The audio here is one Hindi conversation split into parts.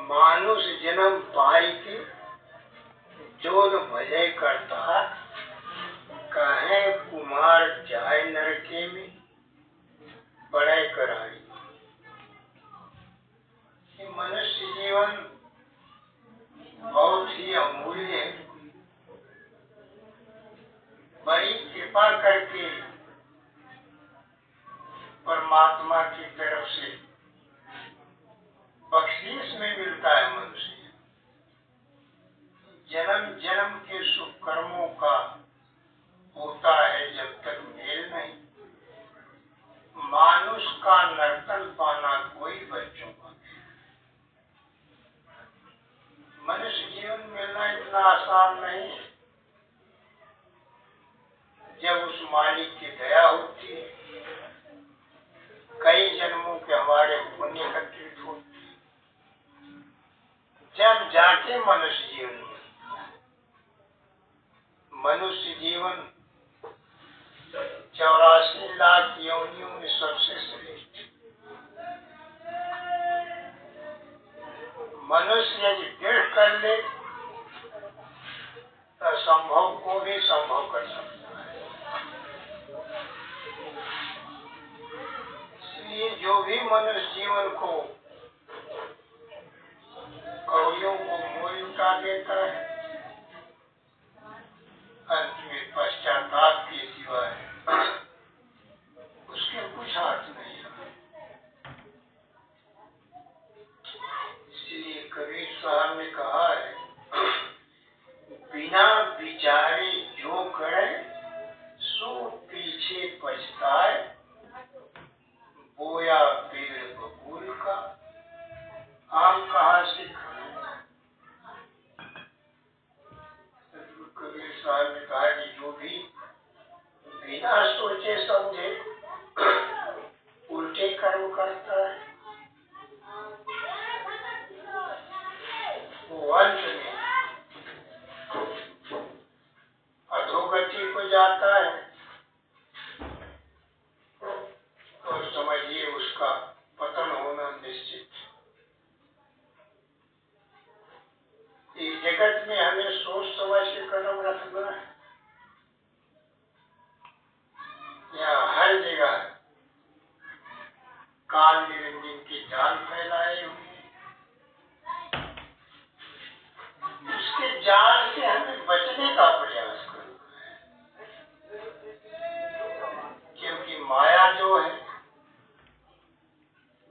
मानुष जन्म पाई के जोन भले करता, कहे कुमार जाय नरके में बड़े कराई। मनुष्य जीवन बहुत ही अमूल्य है। बड़ी कृपा करके परमात्मा की तरफ से बख्शीश में मिलता है मनुष्य। जन्म जन्म के शुभ कर्मों का होता है जब तक मेल नहीं। मानुष का नर्तन पाना कोई बच्चों का। मनुष्य जीवन मिलना इतना आसान नहीं है। जब उस मालिक की दया होती है, कई जन्मों के हमारे पुण्य एकत्रित होते हैं, जब जाके मनुष्य जीवन मिलता है। मनुष्य जीवन 84 लाख योनियों में सबसे श्रेष्ठ। मनुष्य यदि दृढ़ कर ले तो असंभव को भी संभव कर सकता है। इसलिए जो भी मनुष्य जीवन को कौड़ियों को मोल लुटा देता है, अंत में पश्चाताप के सिवा उसके कुछ हाथ नहीं है। इसलिए कबीर साहब ने कहा है, बिना विचारे जो करे सो पीछे पछताए, बोया पेड़ बबूल का आम कहाँ से खाए। कबीर साहब ने कहा कि जो भी बिना सोचे समझे उल्टे कर्म करता है, वो अंत में अधोगति को जाता है। और समझिए उसका पतन होना निश्चित। इस जगत में हमें सोच समझ के कदम रखना है। यहाँ हर जगह काल निरंजन की जाल फैलाए हुए, उसके जाल से हमें बचने का प्रयास करना है। क्योंकि माया जो है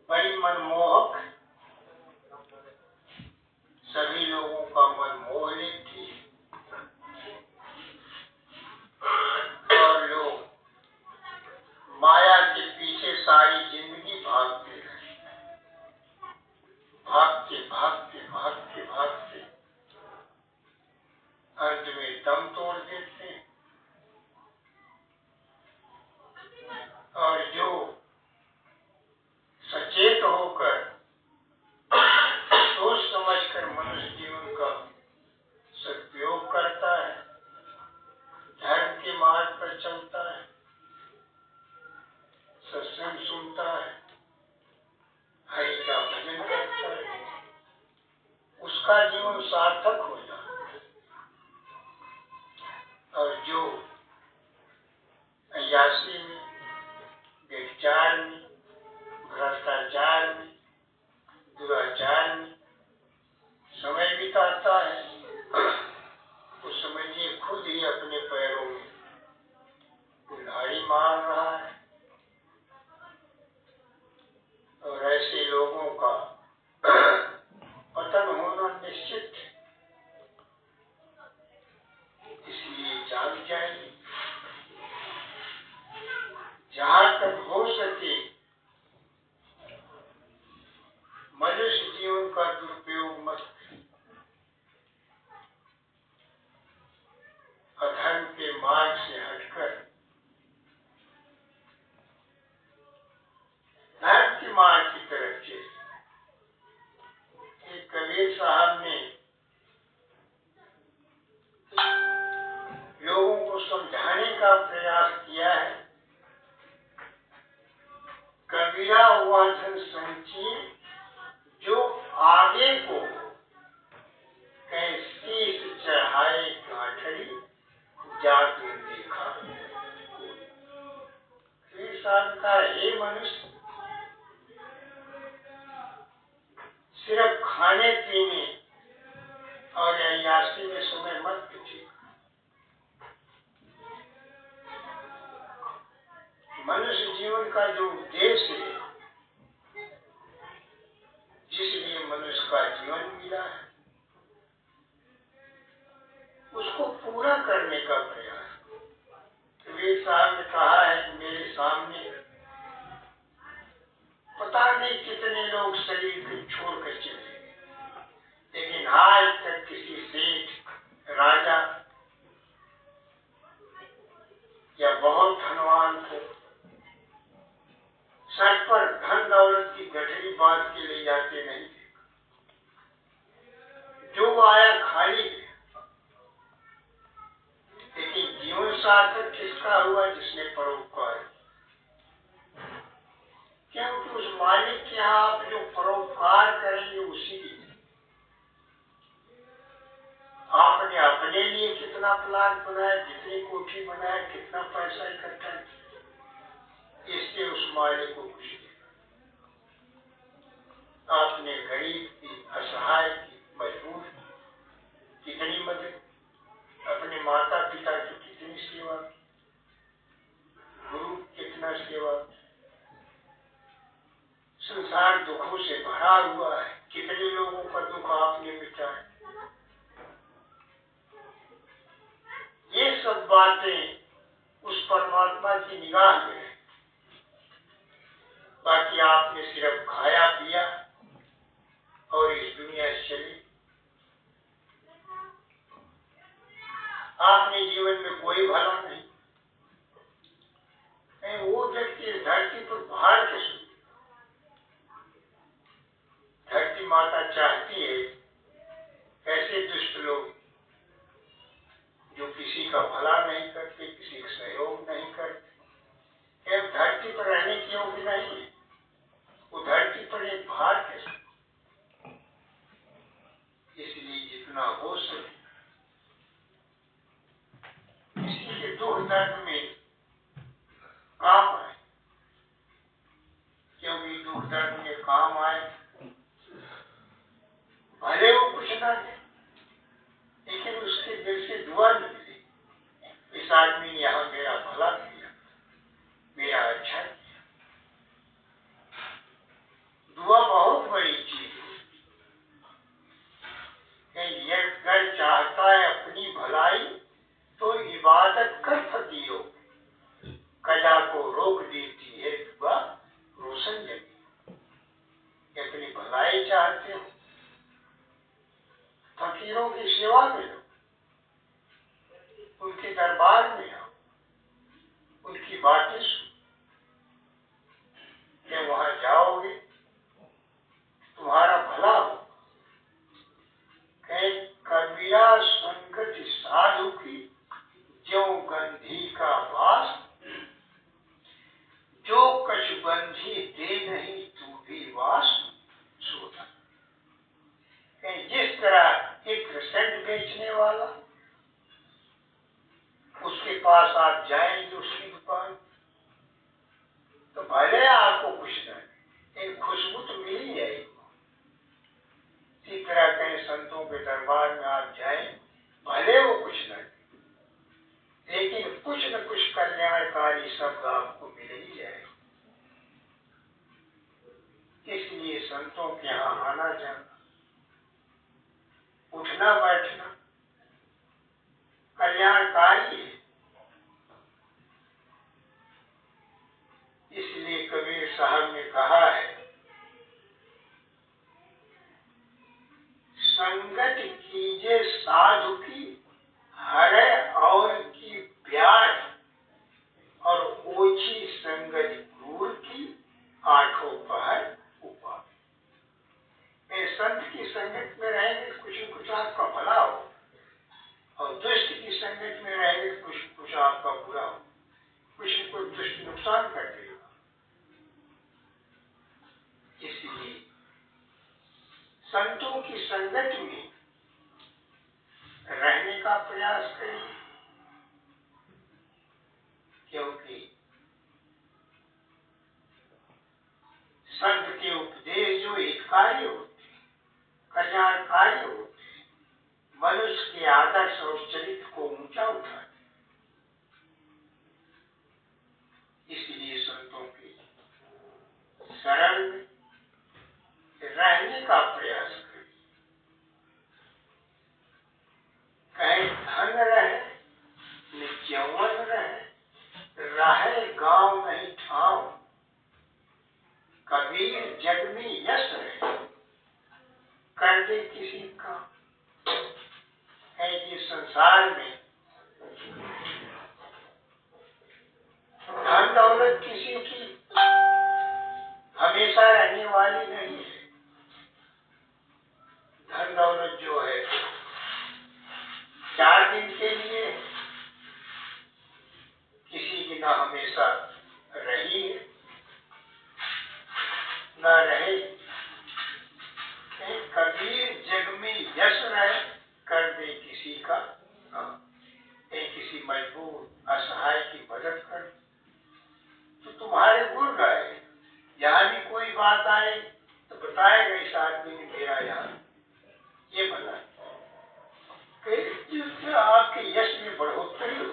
बड़ी मनमोहक, सभी लोगों का मन मोह लेती है और लोग माया के पीछे सारी जिंदगी भागते रहे, भागते भागते भागते भागते अंत में दम तोड़ देते हैं। और जो सचेत होकर सोच समझकर मनुष्य जीवन का सदुपयोग करता है, धर्म के मार्ग पर चलता है, सत्संग सुनता है, हरि का भजन करता है, उसका जीवन सार्थक हो जाता है। और जो अय्याशी में, व्यभिचार में, भ्रष्टाचार में, दुराचार में समय बिताता है, वो समझिए खुद ही अपने पैरों में कुल्हाड़ी मार रहा है। और ऐसे लोगों का पतन होना निश्चित है। इसलिए जाग जाइए, जहां तक हो सके मनुष्य जीवन का दुरुपयोग मत करें। अधर्म के मार्ग से हटकर धर्म के मार्ग की तरफ चले। कबीर साहब ने लोगों को समझाने का प्रयास किया है। कबीरा वह धन संचिए जो आगे को पीने और अय्याशी में समय मत बिताइए। मनुष्य जीवन का जो उद्देश्य है, जिसलिए मनुष्य का जीवन मिला है, उसको पूरा करने का प्रयास। कबीर साहब ने कहा है कि मेरे सामने पता नहीं कितने लोग शरीर को छोड़कर चले गए, लेकिन आज तक किसी सेठ, राजा या बहुत धनवान को सर पर धन दौलत की गठरी बांध के ले जाते नहीं देखा। जो आया खाली है। लेकिन जीवन सार्थक किसका हुआ? जिसने परोपकार। क्योंकि उस मालिक के यहाँ आप जो परोपकार करेंगे उसी की। आपने अपने लिए कितना प्लान बनाया, कितनी कोठी बनाया, कितना पैसा इकट्ठा किया, इससे उस मालिक को खुशी देगा। आपने गरीब की, असहाय की, मजबूर कितनी मदद, अपने माता पिता की कितनी सेवा, गुरु कितना सेवा, संसार दुखों से भरा हुआ है, कितने लोगों का दुख आपने मिटाया। ये सब बातें उस परमात्मा की निगाह में है। बाकी आपने सिर्फ खाया पिया और इस दुनिया से चली। आपने जीवन में कोई भला नहीं। वो व्यक्ति इस धरती पर बाहर के सुन। धरती माता चाहती है ऐसे दुष्ट लोग जो किसी का भला नहीं करते, किसी का सहयोग नहीं करते, धरती पर रहने के योग्य नहीं है। वो धरती पर एक भार के सुन। इसलिए जितना हो सके किसी के दुख दर्द में काम आए, क्योंकि दुख दर्द में काम आए, भले वो कुछ ना दे, लेकिन उसके दिल से दुआ निकले, इस आदमी ने यहाँ मेरा भला किया, मेरा अच्छा किया। दुआ बहुत बड़ी चीज है। अगर चाहता है अपनी भलाई तो इबादत कर फकीरों, कजा को रोक देती है दुआ रोशन जगी। अपनी भलाई चाहते हो, फकीरों की सेवा में लो, उनके दरबार में आओ, उनकी बातें सुनो। क्या वहां जाओगे तुम्हारा भला हो। कबीरा संगत साधु की ज्यों गंधी का वास, जो कछ बंधी दे नहीं तू भी वास सोता। जिस तरह एक सेंट बेचने वाला, उसके पास आप जाएंगे उसकी दुकान, तो भले आपको कुछ न, एक खुशबू तो मिल ही जाएगी। इसी तरह कहीं संतों के दरबार में आप जाएं, भले वो कुछ न, लेकिन कुछ न कुछ कल्याणकारी शब्द आपको मिल ही जाएगा। इसलिए संतों के यहाँ आना जाना, उठना बैठना कल्याणकारी है। इसलिए कबीर साहब ने कहा है, संगत कीजे साधु की हरे और की प्यार, और ओछी संगत क्रूर की आठों पहर उपाय। संत की संगत में रहेंगे कुछ न कुछ आपका भला हो, और दुष्ट की संगत में रहेंगे कुछ न कुछ आपका बुरा हो, कुछ न कुछ दुष्ट नुकसान कर देगा। इसलिए संतों की संगत में रहने का प्रयास करिए, क्योंकि संत के उपदेश जो हितकारी होते, कल्याणकारी चरित्र को ऊंचा उठाते, इसलिए संतों के शरण में रहने का प्रयास करें। कहीं धन रहे न यौवन रहे गांव नहीं ठाव, कबीर जग में यश रहे कर दे किसी का। है कि संसार में धन दौलत किसी की हमेशा रहने वाली नहीं है। धन दौलत जो है 4 दिन के लिए, किसी की ना हमेशा रही है ना रहे। कबीर जग में यश रहे कर दे किसी का, किसी मजबूर असहाय की मदद कर तो तुम्हारे गुण गाए। यहाँ भी कोई बात आए तो बताएगा इस आदमी ने मेरा यहाँ ये बना, जिससे आपके यश में बढ़ोतरी हो,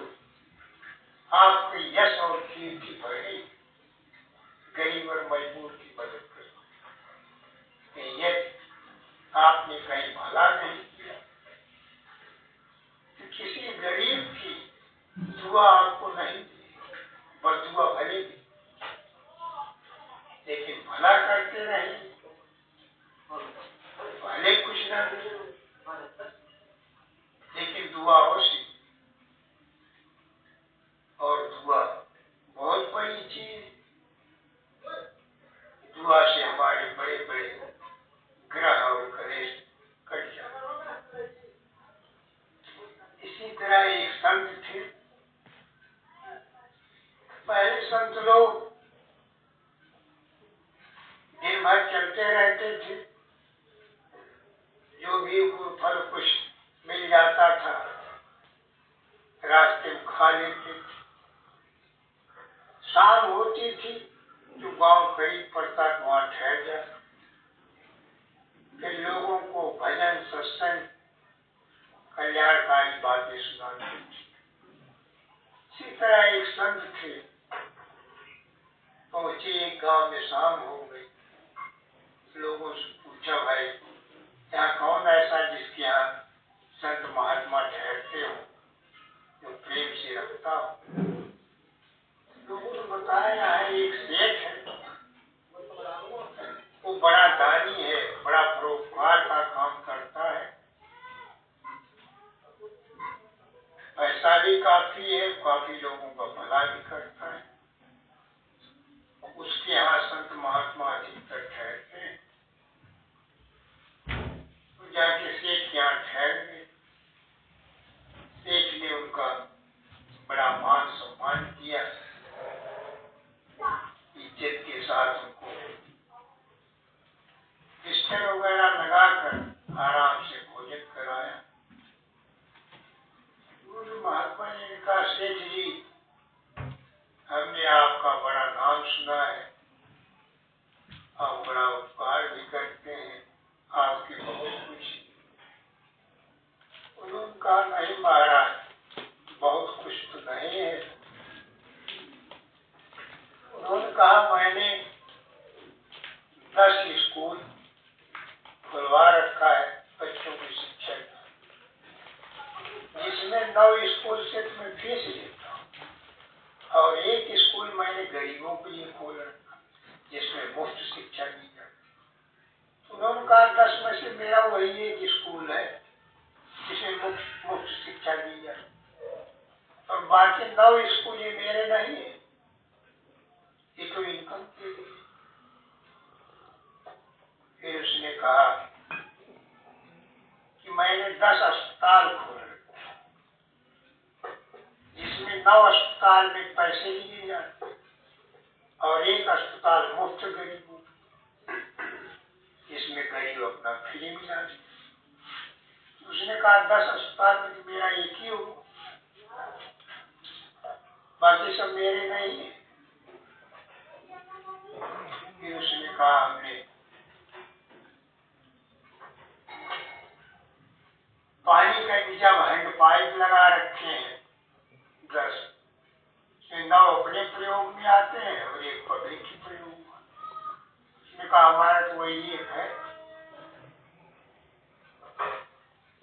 आपके यश और कीर्ति बढ़े, गरीब और मजबूर की मदद करें। यदि आपने कहीं भला नहीं किया तो किसी गरीब की दुआ आपको नहीं दी, बददुआ भले दी, लेकिन भला करते रहे, भले कुछ न दे लेकिन दुआ अवश्य। और दुआ बहुत बड़ी चीज, दुआ से हमारे बड़े बड़े ग्रह और कलेश कट जाते। इसी तरह एक संत थे, पहले संत लोग दिन भर चलते रहते थे, जो भी फल कुछ मिल जाता था रास्ते में खा लेते थे। शाम होती थी जो गांव करीब पड़ता वहां ठहर जाते, फिर लोगों को भजन सत्संग कल्याणकारी बातें सुनाते थे। इसी तरह एक संत थे, पहुंचे एक गांव में, शाम हो गई। लोगों से पूछा, भाई यहाँ कौन ऐसा जिसके यहाँ संत महात्मा ठहरते हो, जो प्रेम से रखता हो? लोगों ने बताया है एक सेठ है, वो बड़ा दानी है, बड़ा परोपकार का काम करता है, पैसा भी काफी है, काफी लोगों का भला भी करता है। उसके यहाँ संत महात्मा अधिकतर ठहरते हैं। तो जाके सेठ के यहाँ ठहर गए। सेठ ने उनका बड़ा मान सम्मान किया, इज्जत के साथ उनको बिस्तर वगैरह लगाकर आराम से भोजन कराया। महात्मा जी ने कहा, सेठ जी हमने आपका बड़ा नाम सुना है, आप बड़ा उपकार भी करते हैं, आपकी बहुत खुशी। उन्होंने कहा, नहीं महाराज, बहुत कुछ तो नहीं है। उन्होंने कहा, मैंने 10 स्कूल खुलवा रखा है बच्चों की शिक्षा, जिसमें 9 स्कूल से मैं फीस लेता हूँ, और एक स्कूल मैंने गरीबों के लिए खोल रखा जिसमें मुफ्त शिक्षा दी जाती। उन्होंने कहा, 10 में से मेरा वही एक स्कूल है जिसमें मुफ्त शिक्षा दी जाती, और बाकी 9 स्कूल ये मेरे नहीं है, ये तो इनकम के लिए। फिर उसने कहा कि मैंने 10 अस्पताल खोले जिसमें 9 अस्पताल में पैसे लिए जाते और एक अस्पताल मुफ्त गरीबों, जिसमें गरीब अपना फ्री में जाते। उसने कहा, 10 अस्पताल में तो मेरा एक ही हो, बाकी सब मेरे नहीं है। फिर उसने कहा, हमने पानी का जब हैंड पाइप पाइप लगा रखे हैं 10, 9 अपने प्रयोग में आते हैं और 1 पब्लिक के प्रयोग में। उसने कहा हमारा तो वही 1 है।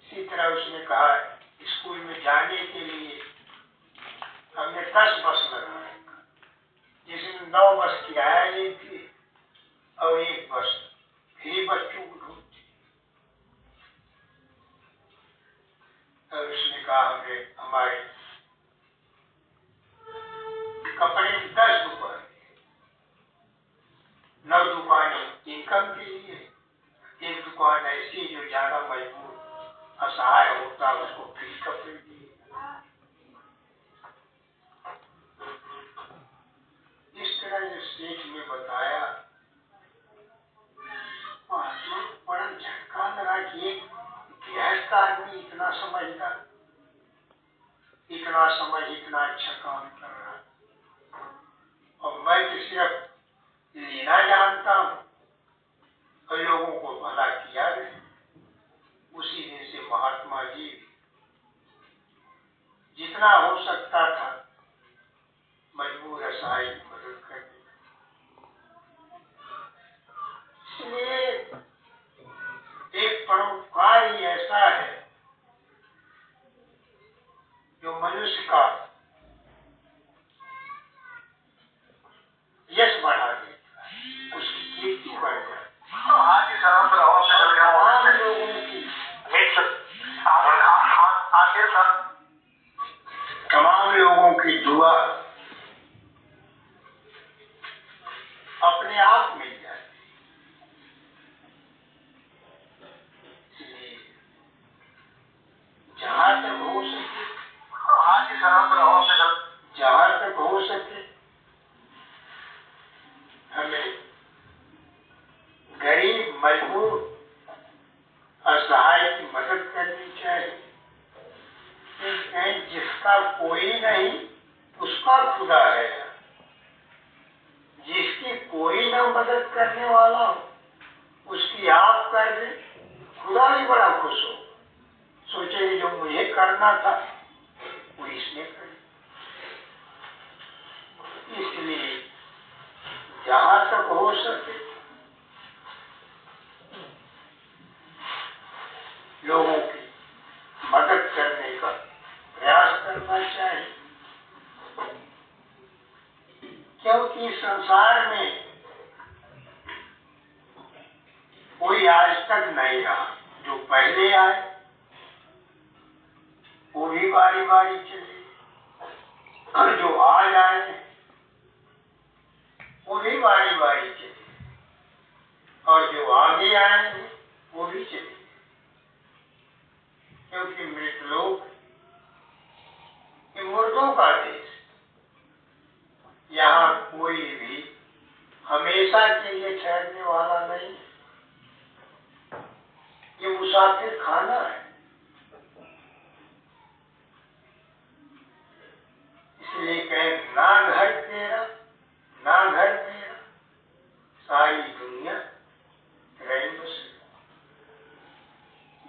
इसी तरह उसने कहा स्कूल में जाने के लिए हमने 10 बस लगा रखा, जिसमें 9 बस किराया लेती और 1 बस फ्री बच्चों को ढूंढती। और उसने कहा हमें हमारे कपड़े की 10 दुकान, 9 दुकानें इनकम के लिए, 1 दुकान ऐसी जो ज्यादा मजबूर असहाय होता उसको फ्री कपड़े दिए। इस तरह जो सेठ ने बताया, महात्मा बड़ा झटका लगा कि एक गृहस्थ आदमी इतना समझता, इतना समझ इतना अच्छा काम कर रहा, और मैं तो सिर्फ लेना जानता हूँ और लोगों को भला किया भी। उसी दिन से महात्मा जी जितना हो सकता था मजबूर असहाय की मदद करने। इसलिए एक परोपकार ही ऐसा है जो मनुष्य का यश बढ़ा देता है, उसकी कीर्ति बढ़ जाती है। तमाम लोगों की दुआ अपने आप मिल जाती है। इसलिए जहां तक हो सके, जहां तक हो सके हमें गरीब मजबूर असहाय की मदद करनी चाहिए। जिसका कोई नहीं उसका खुदा है, जिसकी कोई न मदद करने वाला हो उसकी आप कर दे, खुदा भी बड़ा खुश हो। सोचे जो मुझे करना था वो इसने कर। इसलिए जहां तक हो सके लोगों की मदद करने का प्रयास करना चाहिए, क्योंकि संसार में कोई आज तक नहीं रहा। जो पहले आए वो भी बारी बारी चले, और जो आज आए वो भी बारी बारी चले, और जो आगे आएंगे वो भी चले। क्योंकि मृतलोक ये मुर्दों का देश, यहाँ कोई भी हमेशा के लिए ठहरने वाला नहीं। ये मुसाफिर खाना है। इसलिए कहें ना घर तेरा ना घर मेरा, सारी दुनिया रही बस।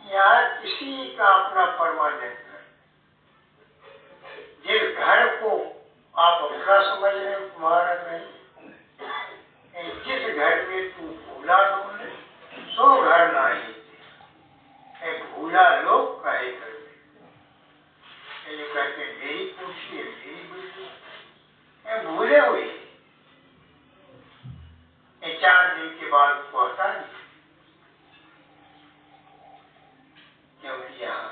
यहाँ किसी का अपना परमानेंट घर, जिस घर को आप अपना समझ रहे हो तुम्हारा नहीं, जिस घर में तू भूला डोले सो घर नहीं, भूला लोग कहे करते। ये कहते मेरी पूछिए मेरी बिल्डिंग, भूले हुए 4 दिन के बाद उसको हटा दिया। क्योंकि यहाँ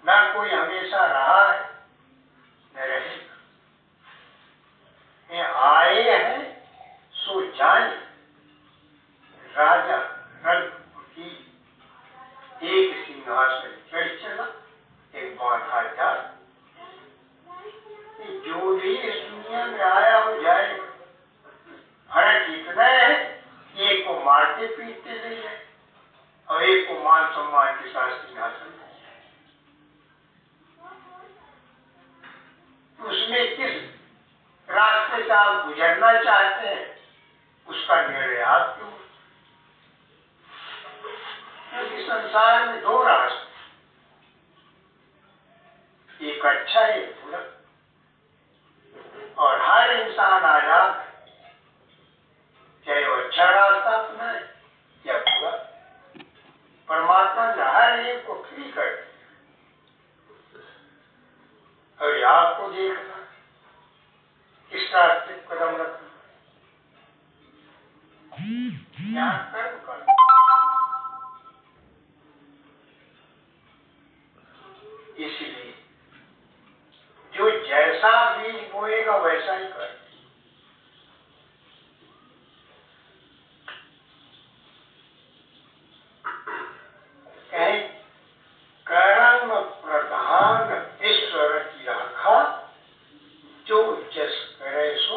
ना कोई हमेशा रहा है न रहेगा। ये आए हैं सो जाने, राजा रंग की एक सिंहासन चढ़ चला, एक माथा जा। जो भी इस दुनिया में आया हो जाएगा। फर्क इतना है कि एक को मारते पीटते ले जाए और एक को मान सम्मान के साथ सिंहासन। उसमें किस रास्ते से आप गुजरना चाहते हैं उसका निर्णय आप क्यों। क्योंकि संसार में 2 रास्ते, देखना, किस रास्ते पर कदम रखना, यहाँ कर्म करना। इसलिए जो जैसा बीज बोएगा वैसा ही कर। कहे कर्म प्रधान ईश्वर की राखा, जो जस करे सो।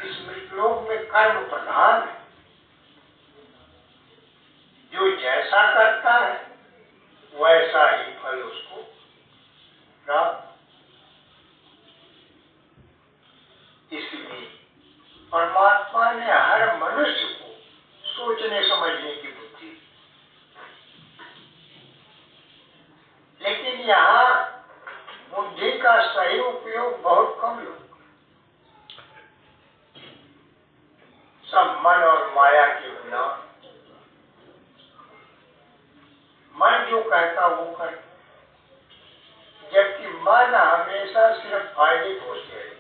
इस मृतलोक में कर्म प्रधान है, जो जैसा करता है वैसा ही फल उसको प्राप्त। इसलिए परमात्मा ने हर मनुष्य को सोचने समझने की बुद्धि, लेकिन यहाँ बुद्धि का सही उपयोग बहुत कम लोग, सब मन और माया के बिना, मन जो कहता वो करता, जबकि मन हमेशा सिर्फ फायदे को सोचेगा।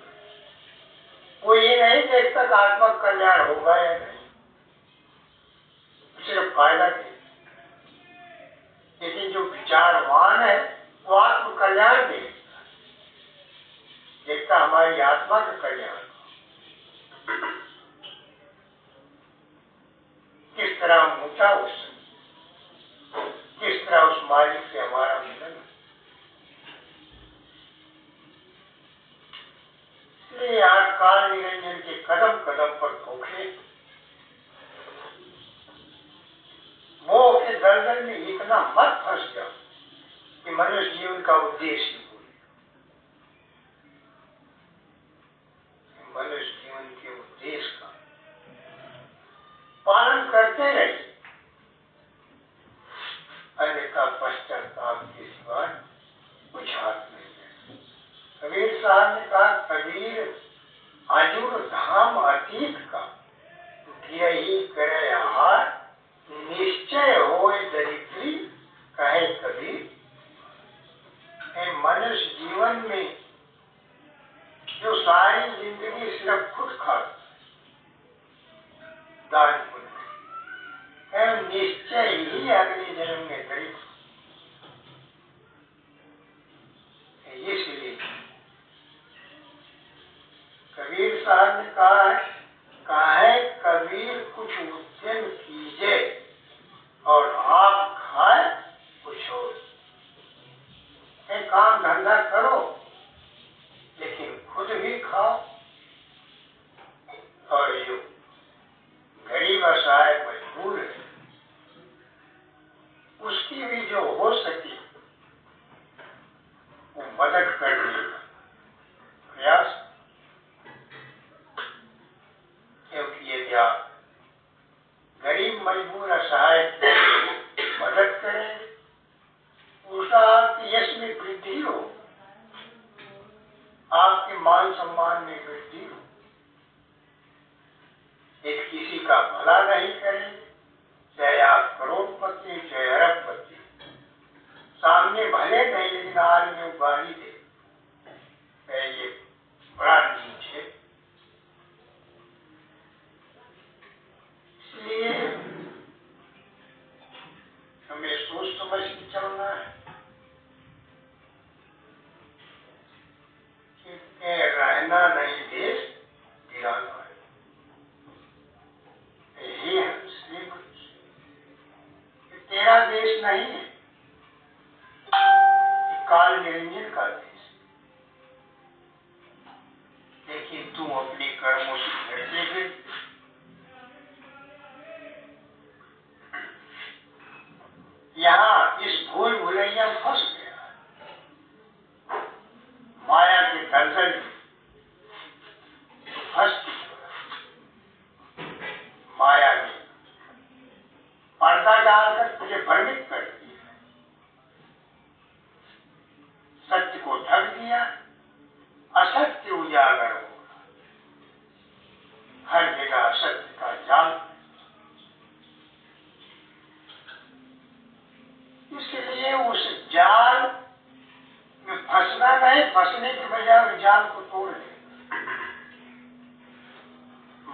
वो ये नहीं देखता कि आत्मा कल्याण होगा या नहीं, सिर्फ फायदा के। लेकिन जो विचारवान है वो आत्म कल्याण देखता हमारी आत्मा का कल्याण, किस तरह हम ऊंचा हो सकते, किस तरह उस मालिक से हमारा मिलन। इसलिए आज काल निरंजन के कदम कदम पर धोखे, मोह के दलदल में इतना मत फंस जाओ कि मनुष्य जीवन का उद्देश्य ही भूल जाओ। मनुष्य जीवन के उद्देश्य का पालन करते रहे, अन्यथा पश्चाताप के सिवा कुछ हाथ नहीं है। कबीर साहब ने कहा, कबीर आजुर धाम अतीत का गिरही करे आहार, निश्चय होए दरिद्री कहे कबीर। मनुष्य जीवन में जो सारी जिंदगी सिर्फ खुद खाता, दान पुण्य, निश्चय ही अगले जन्म में दरिद्र। इसलिए कबीर साहब ने कहा है कबीर कुछ उद्यम कीजिए और आप खाए कुछ और। काम धंधा करो लेकिन खुद भी खाओ, और जो गरीब असहाय मजबूर है उसकी भी जो हो सके वो मदद करने का प्रयास। क्योंकि यदि आप गरीब मजबूर असहाय मदद करें, उसका आपके यश में वृद्धि हो, आपके मान सम्मान में वृद्धि हो। यदि किसी का भला नहीं करें, चाहे आप करोड़पति चाहे अरबपति, सामने भले नहीं लेकिन आज में उगाही दे, ये बड़ा नीच है। इसलिए हमें सोच समझ के चलना है कि रहना नहीं देश गिराना है। यही है श्री तेरा देश नहीं है, काल निरंजन का देश। लेकिन तू अपने कर्मों से घटते फिर यहाँ इस भूल भुलैया फंस गया, माया के दलदल फंस माया ने पर्दा डालकर तुझे भ्रमित कर दिया, सत्य को ढक दिया, असत्य उजागर होगा, हर जगह असत्य का जाल। इसलिए उस जाल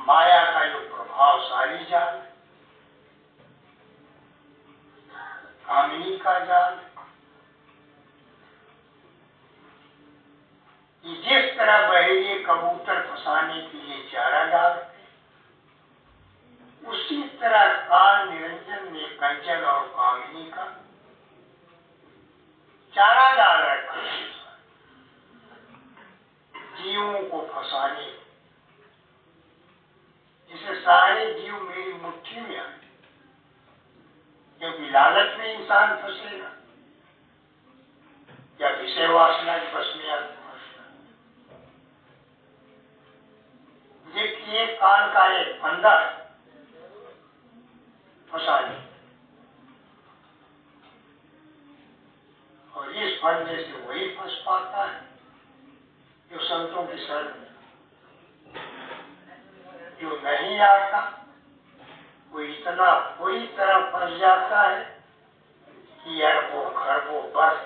माया का जो प्रभावशाली जाल, कामिनी का जाल, कि जिस तरह बहेलिए कबूतर फंसाने के लिए चारा डालते, उसी तरह काल निरंजन ने कंचन और कामिनी का चारा डाल रखा है जीवों को फंसाने, जिसे सारे जीव मेरी मुट्ठी में आए, क्योंकि लालच में इंसान फंसेगा या विषय वासना के बस में आदमी फंसेगा। देखिए काल का एक फंदा है फंसाने, और इस फंदे से वही फंस पाता है जो संतों की शरण में, जो नहीं आता वो इतना बुरी तरह फंस जाता है कि अरबों खरबों वर्ष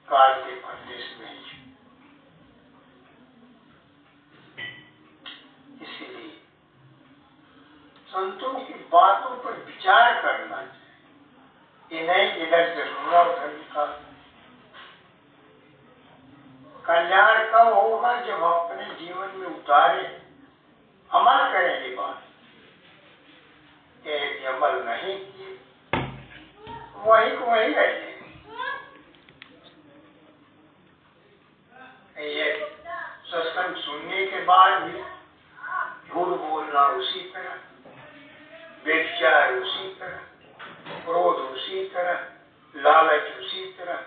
काल के फंदे से नहीं छूटे। इसलिए संतों की बातों पर विचार करना चाहिए कि नहीं इधर से सुना उधर निकाल। कल्याण कब होगा? जब हम अपने जीवन में उतारे, अमल करेंगे बात। यदि अमल नहीं किए वही को वही रह जाएंगे। ये सत्संग सुनने के बाद भी झूठ बोलना उसी तरह, व्यभिचार उसी तरह, क्रोध उसी तरह, लालच उसी तरह,